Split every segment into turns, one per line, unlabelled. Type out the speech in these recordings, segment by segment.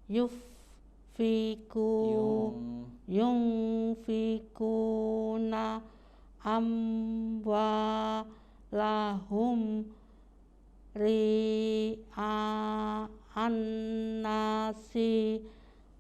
yuffiku yunfikuna amwalahum ri'an-nasi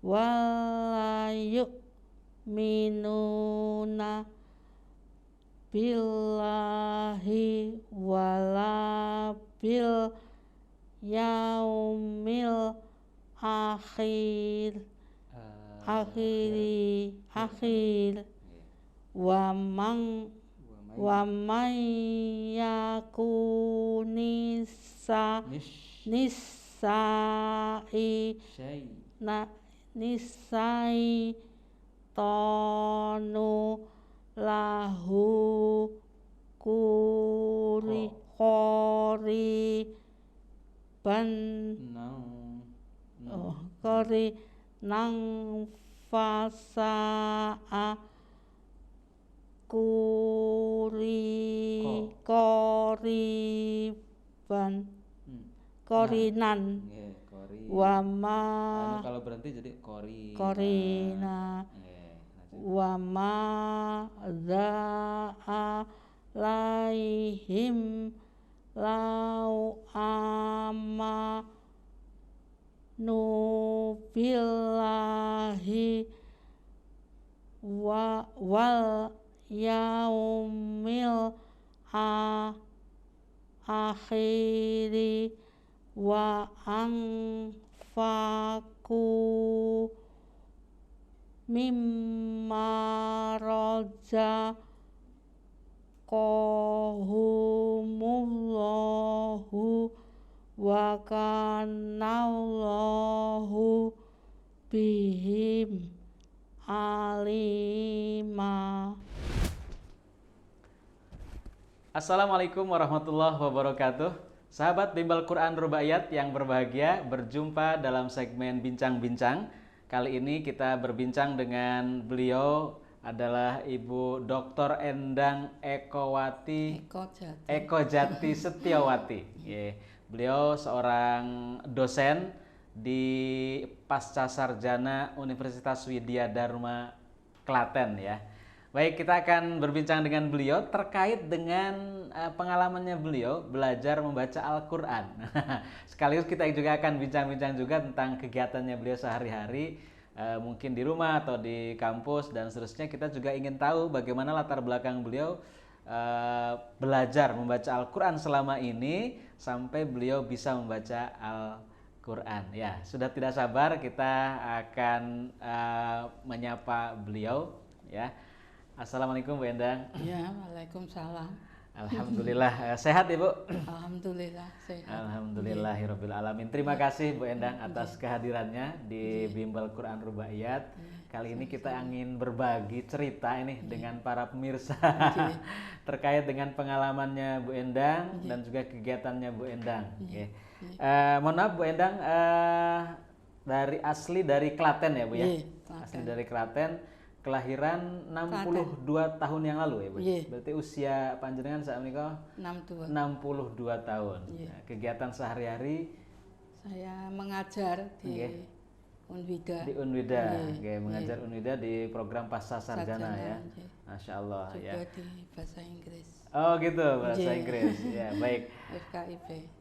wala minuna billahi wala bil yaumil akhir wa man yakunisa nisai tonu lahu kori nang fasa'a korinan wama
kalau berhenti jadi
korina wama za'a laihim lau billahi wal yaumil akhiri wa anfaku mimma razaqahumullahu wa kanallahu bihim alima.
Assalamualaikum warahmatullahi wabarakatuh. Sahabat Bimbel Quran Rubaiyat yang berbahagia, berjumpa dalam segmen Bincang-Bincang. Kali ini kita berbincang dengan beliau adalah Ibu Dr. Endang Ekojati Setiawati. Beliau seorang dosen di Pascasarjana Universitas Widya Dharma Klaten ya. Baik, kita akan berbincang dengan beliau terkait dengan pengalamannya beliau belajar membaca Al-Quran. Sekaligus kita juga akan bincang-bincang juga tentang kegiatannya beliau sehari-hari, mungkin di rumah atau di kampus dan seterusnya. Kita juga ingin tahu bagaimana latar belakang beliau belajar membaca Al-Quran selama ini sampai beliau bisa membaca Al-Quran. Ya, sudah tidak sabar kita akan menyapa beliau ya. Assalamualaikum Bu Endang.
Ya, waalaikumsalam.
Alhamdulillah, sehat Ibu?
Alhamdulillah sehat.
Alhamdulillahirabbil alamin. Terima kasih Bu Endang atas kehadirannya di Bimbel Quran Rubaiyat. Kali ini kita ingin berbagi cerita ini dengan para pemirsa terkait dengan pengalamannya Bu Endang dan juga kegiatannya Bu Endang. Mohon maaf Bu Endang, asli dari Klaten ya Bu ya? Asli dari Klaten. Kelahiran 62 tahun yang lalu ya Bu. Berarti usia panjenengan saat ini kok 62 tahun. Nah, kegiatan sehari-hari
saya mengajar di Unwida.
Di Unwida, mengajar Unwida di program Pascasarjana ya. Masya Allah
juga
ya.
Di bahasa Inggris.
Oh gitu, bahasa Inggris. Ya, baik.
FKIP.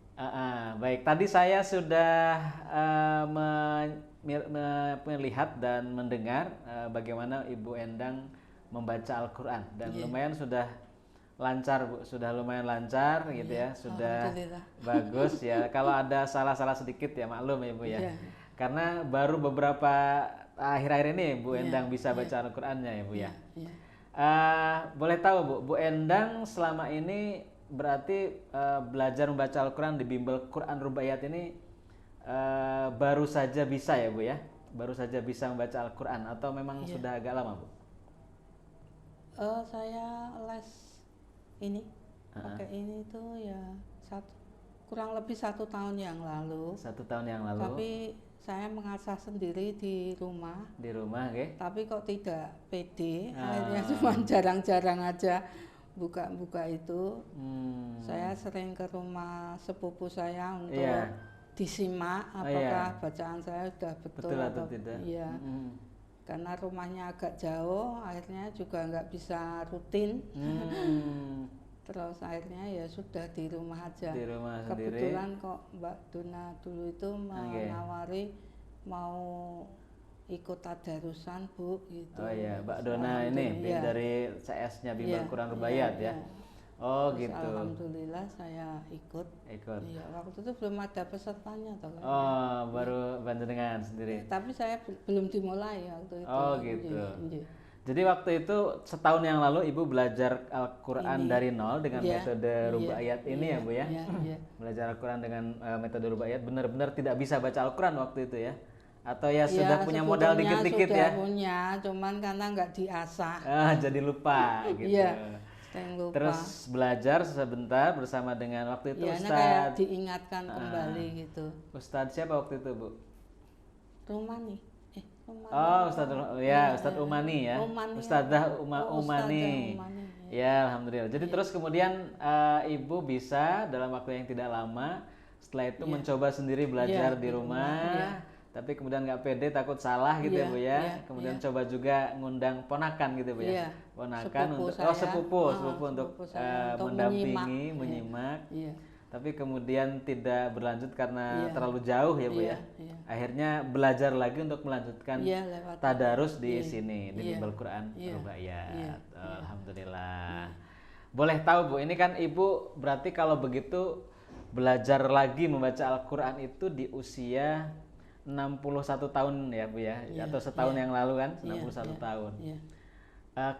Baik, tadi saya sudah melihat dan mendengar bagaimana Ibu Endang membaca Al-Quran dan lumayan sudah lancar Bu, sudah lumayan lancar gitu ya, sudah bagus ya. Kalau ada salah-salah sedikit ya maklum ya Bu ya, karena baru beberapa akhir-akhir ini Bu Endang bisa baca Al-Qurannya ya Bu ya. Boleh tahu Bu Endang selama ini berarti belajar membaca Al-Quran di Bimbel Quran Rubaiyat ini baru saja bisa ya Bu ya? Baru saja bisa membaca Al-Quran atau memang sudah agak lama Bu?
Saya les ini, pakai ini tuh ya kurang lebih 1 tahun yang lalu.
1 tahun yang lalu.
Tapi saya mengasah sendiri di rumah.
Di rumah,
Tapi kok tidak pede, akhirnya cuma jarang-jarang aja buka itu. Saya sering ke rumah sepupu saya untuk disimak
Oh,
apakah
iya.
bacaan saya sudah betul,
Betul atau
atau
tidak?
iya. Karena rumahnya agak jauh, akhirnya juga nggak bisa rutin. Terus akhirnya ya sudah di rumah aja.
Di rumah sendiri.
Kebetulan kok Mbak Dona dulu itu menawari mau ikut tadarusan Bu gitu.
Oh iya, Mbak Dona ini
Alhamdulillah,
dari CS-nya Bimbel
iya,
Quran
iya,
Rubaiyat ya.
iya.
Oh
Terus
gitu.
Alhamdulillah saya ikut.
Ikut.
Iya, waktu itu belum ada pesertanya toh kan.
Oh, baru banjenengan sendiri.
Tapi saya belum dimulai waktu itu.
Oh gitu.
Iya.
Jadi waktu itu setahun yang lalu Ibu belajar Al-Quran dari nol dengan metode Rubaiyat ini ya Bu ya?
Iya.
Belajar Al-Quran dengan metode Rubaiyat benar-benar tidak bisa baca Al-Quran waktu itu ya? Atau ya sudah punya modal dikit-dikit ya?
Sudah punya, cuman karena nggak diasah.
Jadi lupa gitu.
Iya, sering lupa.
Terus belajar sebentar bersama dengan waktu itu
kayak
Ustadz.
diingatkan kembali gitu.
Ustadz siapa waktu itu Bu?
Rumani.
Oh, Ustadz Umani ya. Ustadzah Umani. Ya, alhamdulillah. Jadi terus kemudian Ibu bisa dalam waktu yang tidak lama setelah itu mencoba sendiri belajar di rumah. Tapi kemudian nggak pede, takut salah gitu ya Bu ya. Kemudian coba juga ngundang ponakan gitu Bu ya. Ponakan sepupu untuk mendampingi, menyimak. Tapi kemudian tidak berlanjut karena terlalu jauh ya Bu ya. Akhirnya belajar lagi untuk melanjutkan tadarus di sini di Bimbel Quran Rubaiyat. Alhamdulillah. Boleh tahu Bu, ini kan Ibu berarti kalau begitu belajar lagi membaca Al-Quran itu di usia 61 tahun ya Bu ya, atau setahun yang lalu kan, 61 tahun.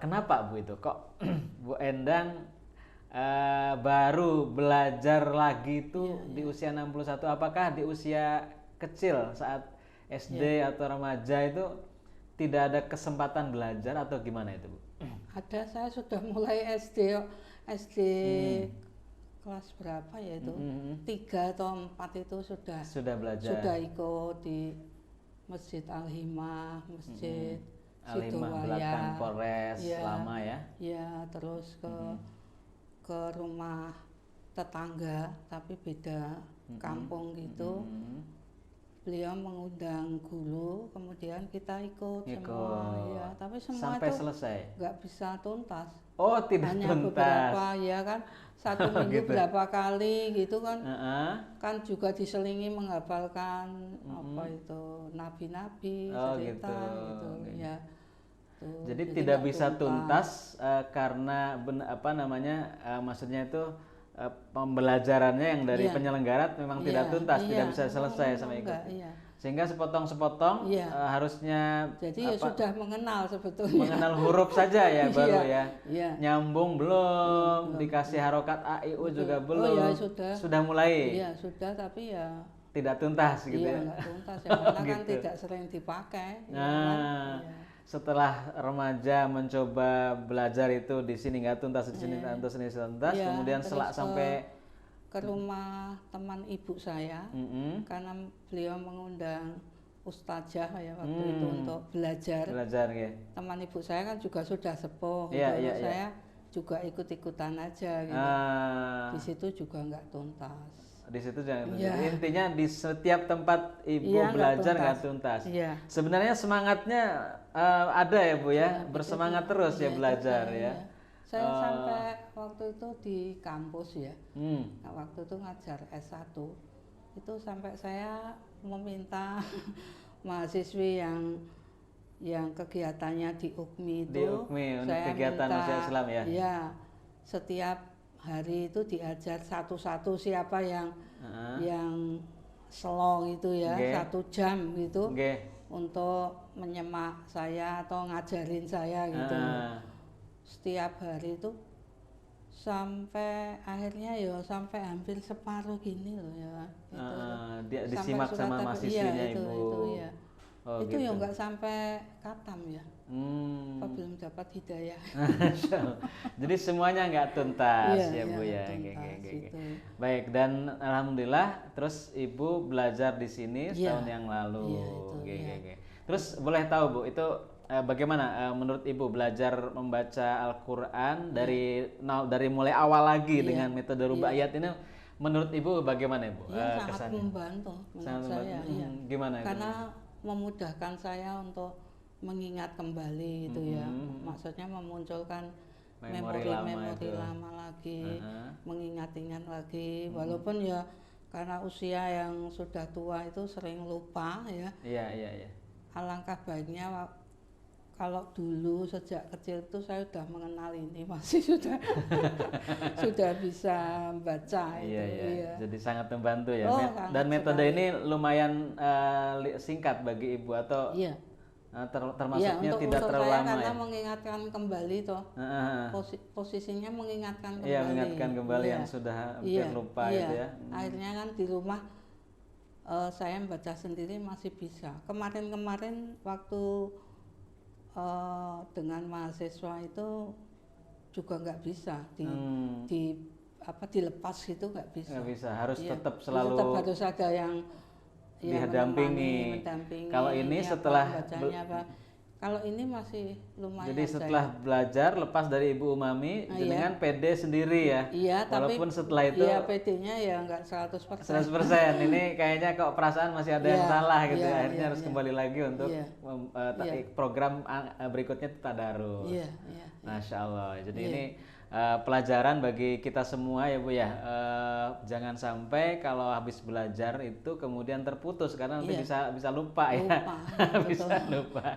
Kenapa Bu itu? Kok Bu Endang baru belajar lagi itu di usia 61? Apakah di usia kecil saat SD atau remaja itu tidak ada kesempatan belajar atau gimana itu Bu?
Ada, saya sudah mulai SD kelas berapa ya itu? 3 atau 4 itu sudah
belajar.
Sudah ikut di Masjid Al-Himah, Masjid
Al-Himah belakang Polres lama ya?
Iya, terus ke rumah tetangga tapi beda kampung gitu. Beliau mengundang guru, kemudian kita ikut semua, ya. Tapi semua
sampai
itu
selesai,
nggak bisa tuntas.
Oh, tidak
hanya
tuntas.
Beberapa ya kan, satu minggu
gitu.
berapa kali gitu kan, kan juga diselingi menghafalkan apa itu nabi-nabi cerita gitu ya. Tuh,
jadi tidak bisa tuntas karena maksudnya itu pembelajarannya yang dari penyelenggara memang tidak tuntas, tidak bisa selesai sama ikut. Sehingga sepotong-sepotong harusnya
jadi sudah mengenal sebetulnya.
Mengenal huruf saja ya baru nyambung belum, dikasih harokat A I U juga belum. Sudah mulai.
Iya, sudah tapi ya
tidak tuntas gitu ya.
Enggak tuntas ya karena kan tidak sering dipakai.
Setelah remaja mencoba belajar itu di sini nggak tuntas, di sini tuntas, kemudian sampai
ke rumah teman ibu saya karena beliau mengundang ustazah ya waktu itu untuk belajar ya. Teman ibu saya kan juga sudah sepuh saya juga ikut-ikutan aja gitu. Di situ juga nggak tuntas.
Di situ jangan intinya di setiap tempat ibu belajar nggak tuntas. Sebenarnya semangatnya ada ya Bu ya, bersemangat terus ya belajar ya.
Saya sampai waktu itu di kampus ya, waktu itu ngajar S1 itu sampai saya meminta mahasiswi yang kegiatannya di UKMI itu,
saya kegiatan
minta,
usia Islam ya.
Ya, setiap hari itu diajar satu-satu siapa yang selong itu ya, 1 jam gitu untuk menyemak saya atau ngajarin saya gitu. Setiap hari itu sampai akhirnya sampai hampir separuh gini loh ya.
Dia disimak sama mahasiswinya Ibu.
Itu ya. Itu ya nggak sampai katam ya. Belum dapat hidayah.
Jadi semuanya nggak tuntas ya Bu ya. Baik, dan alhamdulillah terus Ibu belajar di sini setahun yang lalu. Terus boleh tahu Bu, itu bagaimana menurut Ibu belajar membaca Al-Quran dari mulai awal lagi dengan metode Rubaiyat ini, Menurut Ibu bagaimana Ibu?
Iya, sangat
kesannya?
membantu menurut saya. Iya.
Gimana itu?
Karena memudahkan saya untuk mengingat kembali gitu ya. Maksudnya memunculkan memori-memori lama lagi, mengingat-ingat lagi. Walaupun ya karena usia yang sudah tua itu sering lupa ya.
Iya.
Alangkah baiknya kalau dulu sejak kecil itu saya sudah mengenal ini, masih sudah bisa baca itu.
Iya. Jadi sangat membantu ya. Dan
sangat
metode
sekali.
ini lumayan singkat bagi Ibu atau
Iya.
termasuknya
untuk
tidak terlalu lama
karena
ya.
mengingatkan kembali toh. Posisinya mengingatkan kembali.
Iya, mengingatkan kembali yang sudah hampir lupa gitu ya.
Akhirnya kan di rumah saya membaca sendiri masih bisa. Kemarin waktu dengan mahasiswa itu juga nggak bisa dilepas gitu, nggak bisa.
Nggak bisa, harus tetap selalu.
Tetap harus ada yang
mendampingi. Kalau ini setelah
kalau ini masih lumayan.
Jadi setelah belajar lepas dari Ibu Umami, dengan PD sendiri ya.
Iya,
walaupun setelah itu
PD-nya ya nggak 100%.
100%. Ini kayaknya kok perasaan masih ada yang salah gitu. Akhirnya harus kembali lagi untuk program berikutnya tadarus.
Iya.
Masya Allah. Jadi ini pelajaran bagi kita semua ya Bu ya. Jangan sampai kalau habis belajar itu kemudian terputus karena nanti bisa lupa ya. Bisa lupa.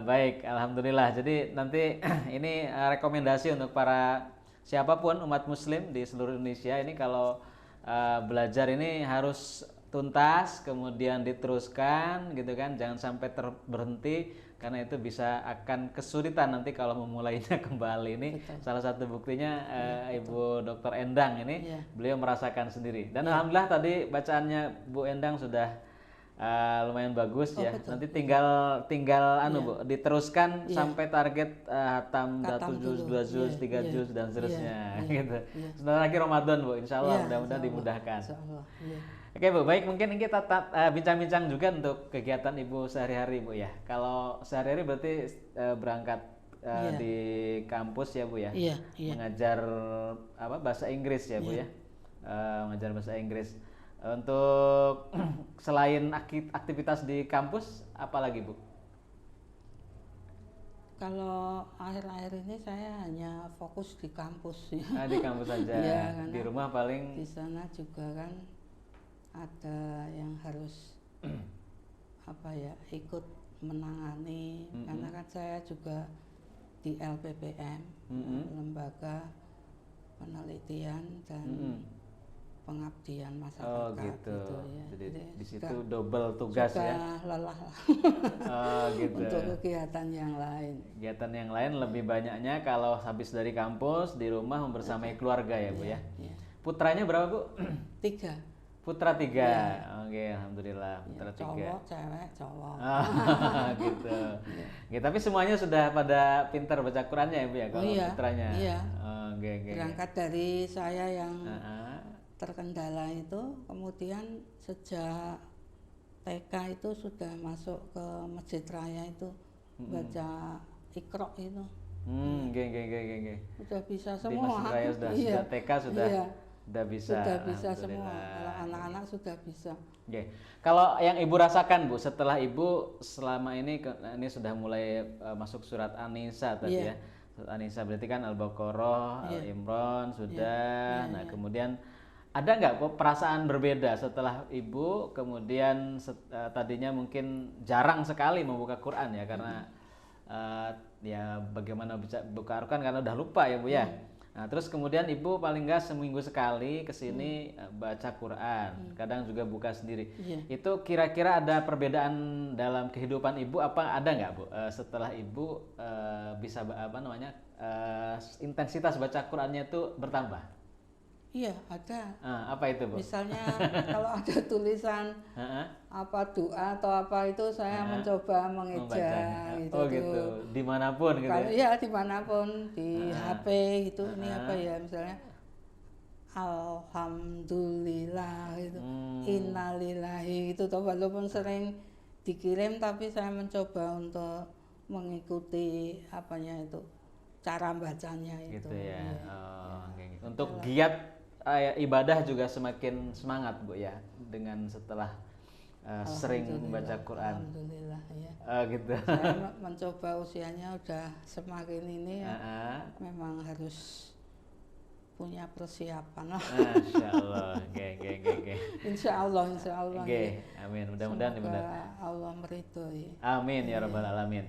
Baik, alhamdulillah. Jadi nanti ini rekomendasi untuk para siapapun umat muslim di seluruh Indonesia ini kalau belajar ini harus tuntas, kemudian diteruskan gitu kan, jangan sampai berhenti karena itu bisa akan kesulitan nanti kalau memulainya kembali. Ini salah satu buktinya Ibu Dr. Endang ini beliau merasakan sendiri. Dan alhamdulillah tadi bacaannya Bu Endang sudah lumayan bagus ya.
Betul.
Nanti tinggal Bu diteruskan sampai target hatam 1 juz, 2 juz, 3 juz dan seterusnya gitu. Sebentar lagi Ramadan Bu, insya Allah mudah-mudahan dimudahkan. Oke Bu, baik, mungkin kita bincang-bincang juga untuk kegiatan Ibu sehari-hari Bu ya. Kalau sehari-hari berarti berangkat di kampus ya Bu ya. Mengajar bahasa Inggris ya Bu ya. Mengajar bahasa Inggris. Untuk selain aktivitas di kampus, apa lagi Bu?
Kalau akhir-akhir ini saya hanya fokus di kampus ya.
Di kampus saja. Di rumah paling.
Di sana juga kan ada yang harus ikut menangani, karena kan saya juga di LPPM, lembaga penelitian dan pengabdian masyarakat.
Gitu ya. Jadi di situ double tugas ya.
Lelah
gitu.
Untuk kegiatan yang lain.
Kegiatan yang lain lebih banyaknya kalau habis dari kampus di rumah membersamai keluarga ya Bu ya. Putranya berapa Bu?
3.
Putra 3. Oke, alhamdulillah putra 3.
Cowok, cewek, cowok.
Gitu. Oke, tapi semuanya sudah pada pintar baca Qurannya ya Bu ya kalau putranya.
Iya.
Oke.
Berangkat dari saya yang terkendala itu, kemudian sejak TK itu sudah masuk ke Masjid Raya itu baca Iqra itu. Sudah bisa semua.
Di Masjid Raya sudah sejak TK sudah bisa.
Sudah bisa semua. Kalau anak-anak sudah bisa.
Kalau yang Ibu rasakan Bu, setelah Ibu selama ini sudah mulai masuk surat An-Nisa tadi ya. Surat An-Nisa berarti kan Al-Baqarah, Al-Imran sudah. Kemudian ada nggak kok perasaan berbeda setelah Ibu kemudian tadinya mungkin jarang sekali membuka Quran ya karena ya bagaimana bisa buka Quran karena udah lupa ya Bu ya. Nah, terus kemudian Ibu paling nggak seminggu sekali kesini baca Quran, kadang juga buka sendiri. Itu kira-kira ada perbedaan dalam kehidupan Ibu apa ada nggak Bu? Setelah Ibu bisa intensitas baca Qurannya itu bertambah?
Iya, ada.
Apa itu Bu?
Misalnya kalau ada tulisan apa doa atau apa itu saya mencoba mengeja gitu.
Gitu. Dimanapun gitu.
Iya, dimanapun di HP gitu. Ini apa ya misalnya Alhamdulillah gitu. Innalillahi gitu. Walaupun sering dikirim tapi saya mencoba untuk mengikuti cara bacanya itu.
Gitu ya. Untuk giat ibadah juga semakin semangat Bu ya dengan setelah sering membaca Quran.
Alhamdulillah ya.
Gitu.
Saya mencoba usianya udah semakin ini ya. Memang harus punya persiapan.
Masya Allah. Oke.
Insya Allah.
Oke. Amin. Mudah-mudahan.
Allah meridhoi.
Amin ya Rabbal Alamin.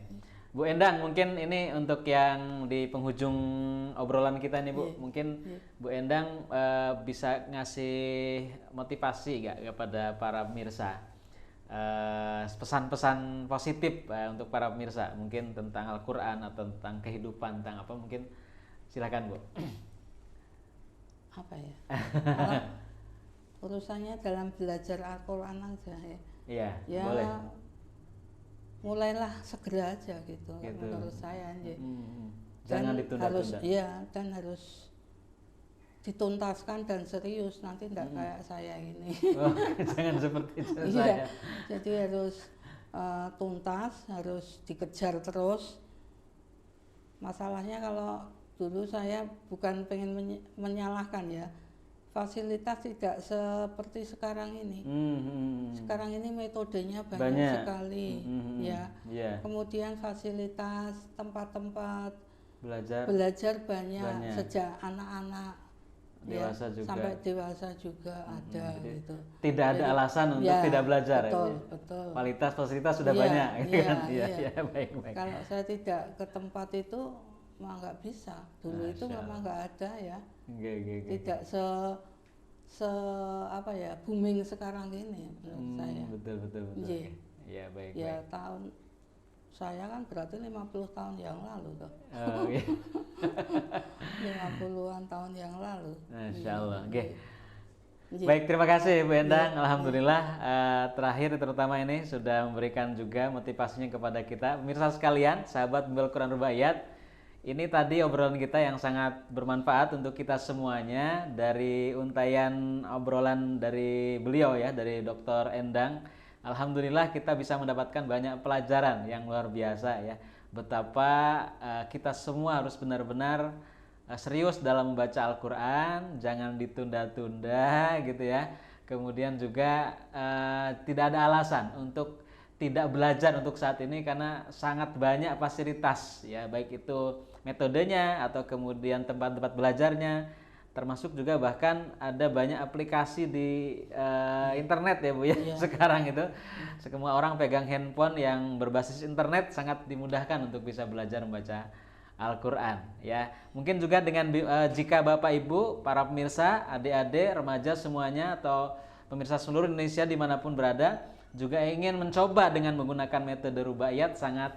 Bu Endang, mungkin ini untuk yang di penghujung obrolan kita nih Bu, mungkin Bu Endang bisa ngasih motivasi gak kepada para pemirsa, pesan-pesan positif untuk para pemirsa, mungkin tentang Al-Quran atau tentang kehidupan, tentang apa, mungkin silakan Bu.
Apa ya? Urusannya dalam belajar Al-Quran aja ya.
Iya,
ya, boleh. Mulailah segera aja gitu. Menurut saya.
Jangan ditunda-tunda.
Dan harus dituntaskan dan serius, nanti enggak kayak saya ini.
Jangan seperti saya.
Jadi harus tuntas, harus dikejar terus. Masalahnya kalau dulu saya bukan pengen menyalahkan ya, fasilitas tidak seperti sekarang ini. Sekarang ini metodenya banyak sekali, ya. Kemudian fasilitas, tempat-tempat belajar banyak. Sejak anak-anak
dewasa juga.
Sampai dewasa juga ada gitu.
Tidak ada alasan untuk tidak belajar.
Betul.
Kualitas fasilitas sudah banyak. Baik.
Kalau saya tidak ke tempat itu mah nggak bisa. Dulu itu memang nggak ada ya. Tidak apa ya, booming sekarang ini menurut saya.
Betul. Ya, baik.
Tahun saya kan berarti 50 tahun yang lalu tuh. 50-an tahun yang lalu.
Masya Allah. Baik, terima kasih Bu Endang. Alhamdulillah terakhir terutama ini sudah memberikan juga motivasinya kepada kita. Pemirsa sekalian, sahabat Bimbel Quran Rubaiyat, ini tadi obrolan kita yang sangat bermanfaat untuk kita semuanya dari untayan obrolan dari beliau ya, dari Dr. Endang. Alhamdulillah kita bisa mendapatkan banyak pelajaran yang luar biasa ya. Betapa kita semua harus benar-benar serius dalam membaca Al-Quran, jangan ditunda-tunda gitu ya. Kemudian juga tidak ada alasan untuk tidak belajar untuk saat ini karena sangat banyak fasilitas ya, baik itu metodenya atau kemudian tempat-tempat belajarnya, termasuk juga bahkan ada banyak aplikasi di internet ya Bu ya. Sekarang itu semua orang pegang handphone yang berbasis internet, sangat dimudahkan untuk bisa belajar membaca Al-Quran ya. Mungkin juga dengan jika Bapak Ibu, para pemirsa, adik-adik, remaja semuanya atau pemirsa seluruh Indonesia dimanapun berada juga ingin mencoba dengan menggunakan metode Rubaiyat, sangat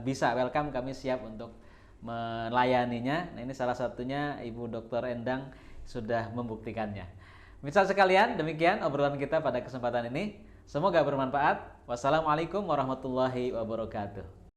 bisa, welcome, kami siap untuk melayaninya. Nah, ini salah satunya Ibu Dr. Endang sudah membuktikannya. Pemirsa sekalian, demikian obrolan kita pada kesempatan ini. Semoga bermanfaat. Wassalamualaikum warahmatullahi wabarakatuh.